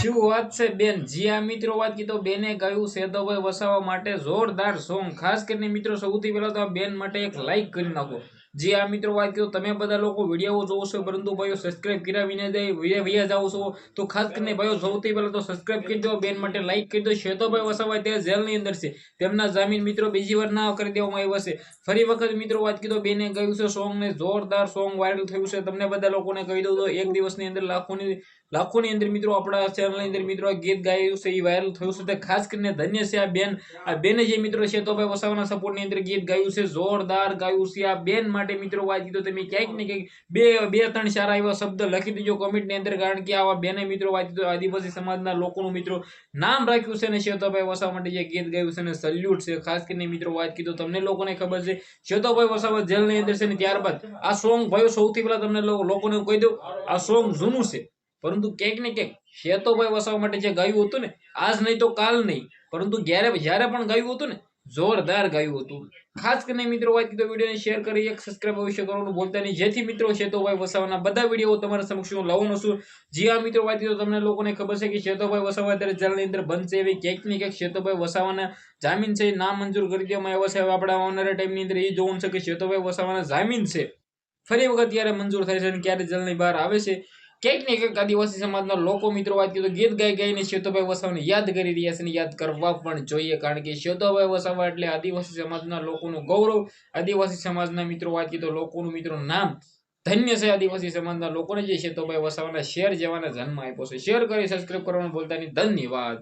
શું વાત છે બેન? જી આ મિત્રો વાત કીધો બેને ગાયું સેદોભાઈ વસાવા માટે જોરદાર સોંગ. ખાસ કરીને મિત્રો સૌથી પહેલા તો આ બેન માટે એક લાઈક કરી નાખો. જી આ મિત્રો વાત કીધો તમે બધા લોકો વિડીયો જોવો છો પરંતુ ભાઈઓ સબસ્ક્રાઇબ કર્યા વિના વયા જાઓ છો તો ખાસ કરીને ભાઈઓ સૌથી પહેલા તો સબસ્ક્રાઇબ કરી દો, બેન માટે લાઈક કરી દો. સેદોભાઈ વસાવા અત્યારે જેલની અંદર છે, તેમના જામીન મિત્રો બીજી વાર ના કરી દેવામાં આવ્યા છે. ફરી વખત મિત્રો વાત કીધો બેને ગાયું છે સોંગ ને જોરદાર સોંગ વાયરલ થયું છે. તમને બધા લોકોને કહી દઉં તો એક દિવસની અંદર લાખોની અંદર મિત્રો આપણા ચેનલની અંદર મિત્રો ગીત ગાયું છે, એ વાયરલ થયું છે. ખાસ કરીને ધન્ય છે આ બેને જે મિત્રો છે તો ભાઈ વસાવાના સપોર્ટની અંદર ગીત ગાયું છે, જોરદાર ગાયું છે. આ બેન માટે મિત્રો વાત કીધો તમે ક્યાંક ને ક્યાંક બે ત્રણ સારા એવા શબ્દ લખી દેજો કમેન્ટની અંદર, કારણ કે આવા બેને મિત્રો વાત કીધો આદિવાસી સમાજના લોકોનું મિત્રો નામ રાખ્યું છે ને શેતોભાઈ વસાવા માટે જે ગીત ગાયું છે ને સલ્યુટ છે. ખાસ કરીને મિત્રો વાત કીધો તમને લોકોને ખબર છે શેતોભાઈ વસાવા જેલની અંદર છે ને ત્યારબાદ આ સોંગ ભાઈ સૌથી પહેલા તમને લોકોને કહી દઉં આ સોંગ જૂનું છે, પરંતુ ક્યાંક ને ક્યાંક શેતોભાઈ વસાવા માટે જે ગાયું હતું ને આજ નહીં તો કાલ નહીં, પરંતુ જ્યારે પણ ગાયું હતું ને જોરદાર ગાયું હતું. ખાસ કરીને મિત્રો વાત કીધો વિડીયોને શેર કરી એક સબસ્ક્રાઇબ અવશ્ય કરવાનું ભૂલતા નહીં, જેથી મિત્રો શેતોભાઈ વસાવાના બધા વિડીયો તમારા સમક્ષ હું લાવવાનો છું. જી આ મિત્રો વાત કીધો તમને લોકોને ખબર છે કે શેતોભાઈ વસાવા અત્યારે જેલની અંદર બંધ છે, એવી ક્યાંક ને ક્યાંક શેતોભાઈ વસાવાના જામીન છે ના મંજૂર કરી દેવામાં આવ્યા છે. હવે આપણે આવનારા ટાઈમની અંદર એ જોવાનું છે કે શેતોભાઈ વસાવાના જામીન છે ફરી વખત ક્યારે મંજૂર થાય છે અને ક્યારે જેલની બહાર આવે છે. ક્યાંક ને ક્યાંક આદિવાસી સમાજના લોકો મિત્રો વાત કીધું ગીત ગાઈને શેતોભાઈ વસાવાને યાદ કરી રહ્યા છે અને યાદ કરવા પણ જોઈએ, કારણ કે શેતોભાઈ વસાવા એટલે આદિવાસી સમાજના લોકોનું ગૌરવ, આદિવાસી સમાજના મિત્રો વાત કીધું લોકોનું મિત્રો નામ ધન્ય છે. આદિવાસી સમાજના લોકોને જે શેતોભાઈ વસાવાના શેર જેવાના જન્મ આપ્યો છે. શેર કરી સબસ્ક્રાઇબ કરવાનું ભૂલતા નહીં. ધન્યવાદ.